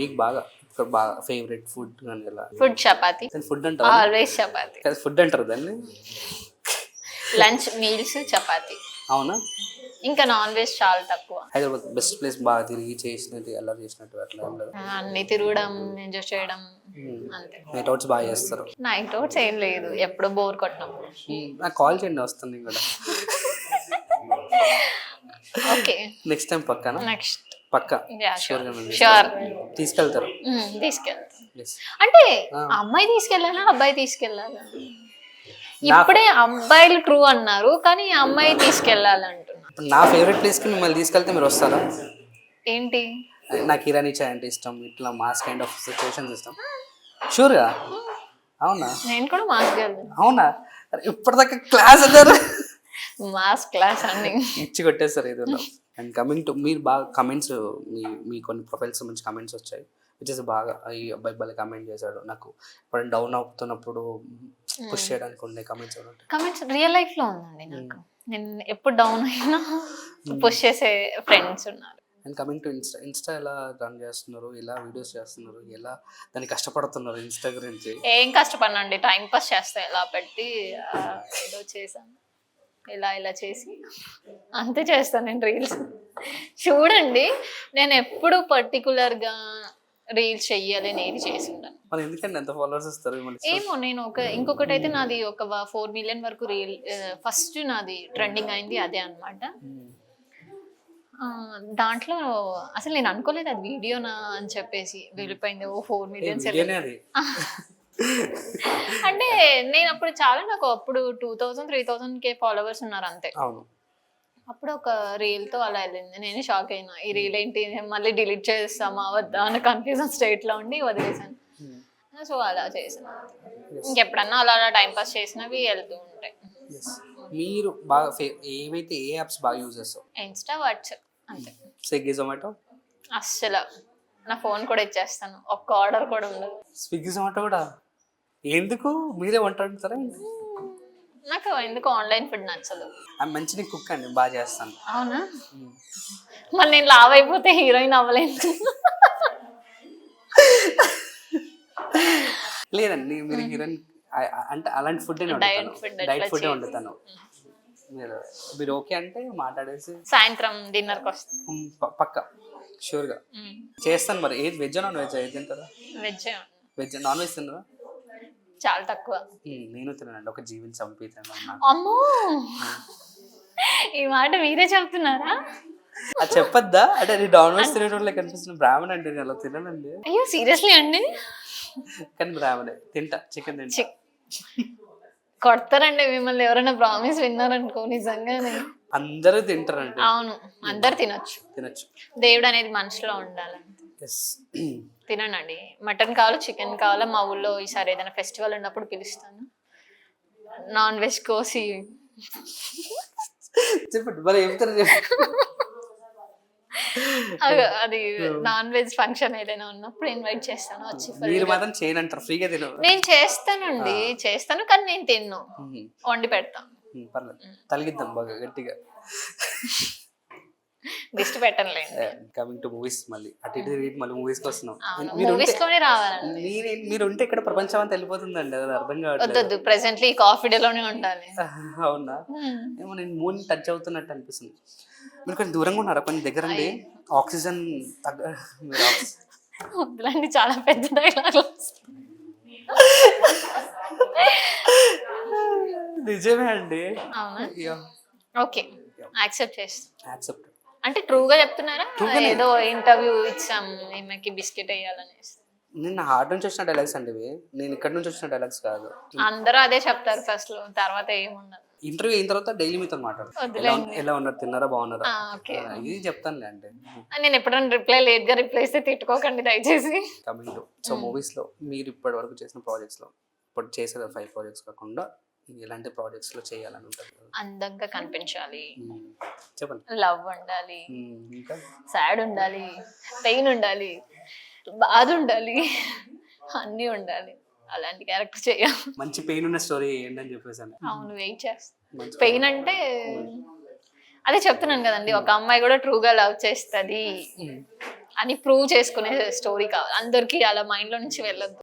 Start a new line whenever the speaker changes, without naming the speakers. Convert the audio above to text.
మీకు బాగా ఇక్కడ బాగా ఫేవరెట్ ఫుడ్ కానీ ఎలా
ఫుడ్ చపాతి,
ఫుడ్ అంటారు
ఆల్వేస్ చపాతి.
ఫుడ్ అంటారు దాన్ని.
Lunch meals chapati.
అవునా?
ఇంకా నాన్ వెజ్ చాలా తక్కువ.
హైదరాబాద్ బెస్ట్ ప్లేస్ బాగా తిరిగి చేసినట్టు ఎలా చేసినట్టు అట్లా ఏం లేదు.
అన్ని తిరగడం, ఎంజాయ్ చేయడం అంతే.
నైట్ అవుట్స్ బాగా చేస్తారు.
నైట్ అవుట్స్ ఏం లేదు, ఎప్పుడో బోర్ కొట్టినప్పుడు.
నాకు కాల్ చేయండి, వస్తుంది కూడా.
ఓకే,
నెక్స్ట్ టైం పక్కన
నెక్స్ట్
పక్క
షూర్
తీసుకెళ్తారు.
తీసుకెళ్తాం.
Yes.
అంటే అమ్మాయి తీసుకెళ్ళాలా, అబ్బాయి తీసుకెళ్ళాలా? ఇప్పుడే అబ్బాయిలు ట్రూ అన్నారు, కానీ అమ్మాయి తీసుకెళ్ళాలి అంటున్నా.
నా ఫేవరెట్ ప్లేస్కి మిమ్మల్ని తీసుకెళ్తే మీరు వస్తారా?
ఏంటి?
నాకు ఇరానీ చాయ్ అంటే ఇష్టం, ఇట్లా మాస్ కైండ్ ఆఫ్ సిచ్యువేషన్స్ ఇష్టం. షూర్గా? అవునా?
నేను కూడా మాస్ గర్ల్.
అవునా? ఇప్పటిదాకా క్లాస్ అన్నారు,
మాస్ క్లాస్ అన్ని
ఇచ్చి కొట్టేస్తారు ఏదో. అండ్ కమింగ్ టు మీరు బాగా కమెంట్స్, మీ కొన్ని ప్రొఫైల్స్ మంచి కమెంట్స్ వచ్చాయి, విచ్ ఇస్ బాగా ఈ అబ్బాయి భలే కమెంట్ చేశాడు. నాకు ఇప్పుడు డౌన్ అవుతున్నప్పుడు పుష్ చేయడానికి ఉండే కమెంట్స్ ఉంటాయి.
కమెంట్స్ రియల్ లైఫ్ లో ఉందండి నాకు. నేను ఎప్పుడు డౌన్ అయినా పుష్ చేసే ఫ్రెండ్స్ ఉన్నారు.
అండ్ కమింగ్ టు ఇన్స్టా ఎలా రన్ చేస్తున్నారు, ఎలా వీడియోస్ చేస్తున్నారు, ఎలా దాన్ని కష్టపడుతున్నారు ఇన్స్టా గురించి?
ఏం కష్టపడినండి, టైం పాస్ చేస్తా, ఇలా పెట్టి ఏదో చేశాను, ఇలా చేసి అంతే చేస్తాను నేను రీల్స్. చూడండి, నేను ఎప్పుడు పర్టికులర్గా రీల్స్ చెయ్యాలి నేను చేసి ఉంటాను.
మరి ఎందుకంటే ఎంత ఫాలోవర్స్ వస్తారు?
ఏమో, నేను ఇంకొకటి అయితే నాది ఒక 4 million వరకు రీల్ ఫస్ట్ నాది ట్రెండింగ్ అయింది, అదే అనమాట. దాంట్లో అసలు నేను అనుకోలేదు అది వీడియోనా అని చెప్పేసి వెళ్ళిపోయింది. 4 million. అంటే నేను అప్పుడు చాలా, నాకు అప్పుడు 2000-3000K ఫాలోవర్స్ ఉన్నారు అంతే. అప్పుడు ఒక రీల్ తో అలా వెళ్ళింది, నేను షాక్ అయినా. ఈ రీల్ ఏంటి, మళ్ళీ డిలీట్ చేస్తామా వద్దా అని కన్ఫ్యూజన్ స్టేట్ లో ఉండి వదిలేసాను. సో అలా చేసాను. ఇంకెప్పుడన్నా అలా టైం పాస్ చేసినవి వెళ్తూ ఉంటాయి.
మీరు బాగా ఏవైతే ఏ యాప్స్ బాగా యూజ్ చేస్తావు?
ఇన్స్టా, వాట్సాప్ అంతే.
స్విగ్గీ, జొమాటో?
అస్సలు నా ఫోన్ కూడా ఇచ్చేస్తాను, ఒక్క ఆర్డర్ కూడా ఉండదు.
స్విగ్గీ, జొమాటో కూడా ఎందుకు? మీరే వంట వండుతారా?
నాకు ఎందుకు ఆన్లైన్ ఫుడ్ నచ్చదు.
మంచిగా కుక్ అండి, బాగా చేస్తాను.
అవునా? మరి నేను లావ్ అయిపోతే హీరోయిన్ అవ్వలేదు.
లేదండి, మీరు హీరోయిన్ అంటే అలాంటి ఫుడ్ డైట్ ఫుడ్ వండుతాను. మీరు ఓకే అంటే మాట్లాడేసి
సాయంత్రం డిన్నర్కి వస్తాను
పక్క షూర్గా చేస్తాను. మరి ఏది వెజ్ నాన్ వెజ్ ఏది తింటారా? వెజ్. నాన్ వెజ్ తిన్నారా?
చాలా తక్కువ.
నేను తిన్నానండి, ఒక జీవిని చంపి తిన్నాను.
అమ్మో, ఈ మాట మీరే చెప్తున్నారా?
అది చెప్పొద్దా? అంటే నేను నాన్ వెజ్ తినేటోళ్ళకి కనిపిస్తున్న బ్రాహ్మణ్ అంటే నేను అలా తిన్నానండి.
అయ్యో సీరియస్లీ అండి?
కానీ బ్రాహ్మణే, తింటా, చికెన్ తింటా.
కొడతారండి మిమ్మల్ని ఎవరైనా ప్రామిస్ విన్నారనుకో. నిజంగానే
అందరూ తింటారండి.
అవును, అందరు తినొచ్చు. దేవుడు అనేది మనిషిలో ఉండాలి. తినండి, మటన్ కావాలో చికెన్ కావాలో, మా ఊళ్ళో ఈసారి ఏదైనా ఫెస్టివల్ ఉన్నప్పుడు పిలుస్తాను, నాన్ వెజ్ కోసి.
చెప్పండి మరి ఏమిటారు?
అది నాన్ వెజ్ ఫంక్షన్ ఏదైనా ఉన్నప్పుడు ఇన్వైట్ చేస్తాను, వచ్చి.
మీరు మాత్రం చేయనంటారు, ఫ్రీగా తిను.
నేను చేస్తానండి, చేస్తాను, కానీ నేను తిన్ను, వండి పెడతాను.
పర్లేదు, తలిగిద్దాం బాగా గట్టిగా.
దిష్టి పెట్టనులేండి.
కమింగ్ టు మూవీస్, మళ్ళీ అటు ఇటు మళ్ళీ మూవీస్కి వస్తున్నాం.
మూవీస్ లోనే రావాలండి.
మీరు ఉంటే ఇక్కడ ప్రపంచం అంతా వెళ్ళిపోతుందండి, అది అర్థం కావట్లేదు.
వద్దు, ప్రెసెంట్లీ కాఫీ డే లోనే ఉండాలి.
అవునా? ఏమో నేను మూన్ టచ్ అవుతున్నట్టు అనిపిస్తుంది. మీరు కొంచెం దూరంగా ఉన్నారా? కొంచెం దగ్గర అండి, ఆక్సిజన్
వద్దులండి, చాలా పెద్ద డైలాగ్.
నిజమే అండి.
అవునా? ఓకే, యాక్సెప్ట్ చేస్తాను.
యాక్సెప్ట్
అంటే ట్రూగా చెప్తున్నారా? ఏదో ఇంటర్వ్యూ ఇచ్చాం ఈమెకి బిస్కెట్ వేయాలనేసి.
నేను హార్ట్ నుంచి వచ్చిన డైలాగ్స్ అండి ఇవి, నేను ఇక్కడ నుంచి వచ్చిన డైలాగ్స్ కాదు.
అందరూ అదే చెప్తారు ఫస్ట్ లో, తర్వాత ఏముండదు.
ఇంటర్వ్యూ అయిన తర్వాత డైలీ మీతో మాట్లాడతాను, ఎలా ఉన్నారు, తిన్నారా, బాగున్నారా, ఇది చెప్తానులే. అంటే
నేను ఎప్పుడైనా లేట్ గా రిప్లై ఇస్తే తిట్టుకోకండి దయచేసి.
కమింగ్ టు సో మూవీస్ లో మీరు ఇప్పటి వరకు చేసిన ప్రాజెక్ట్స్ లో, ఇప్పుడు చేసే 5 ప్రాజెక్ట్స్ కాకుండా ఎలాంటి ప్రాజెక్ట్స్ లో చేయాలని ఉంటుంది?
అందంగా కనిపించాలి,
చెప్పండి.
లవ్ ఉండాలి, సాడ్ ఉండాలి, పెయిన్ ఉండాలి, బాధ ఉండాలి, అన్నీ ఉండాలి. అలాంటి క్యారెక్టర్ చేయాలి.
మంచి పెయిన్ ఉన్న స్టోరీ ఏంటని చెప్పేసాను.
అవును, వెయిట్ చేస్తాను. పెయిన్ అంటే అదే చెప్తున్నాను కదండి, ఒక అమ్మాయి కూడా ట్రూగా లవ్ చేస్తుంది, అని ప్రూవ్ చేసుకునే స్టోరీ కావాలి అందరికి అలా మైండ్ లో నుంచి వెళ్ళొద్దు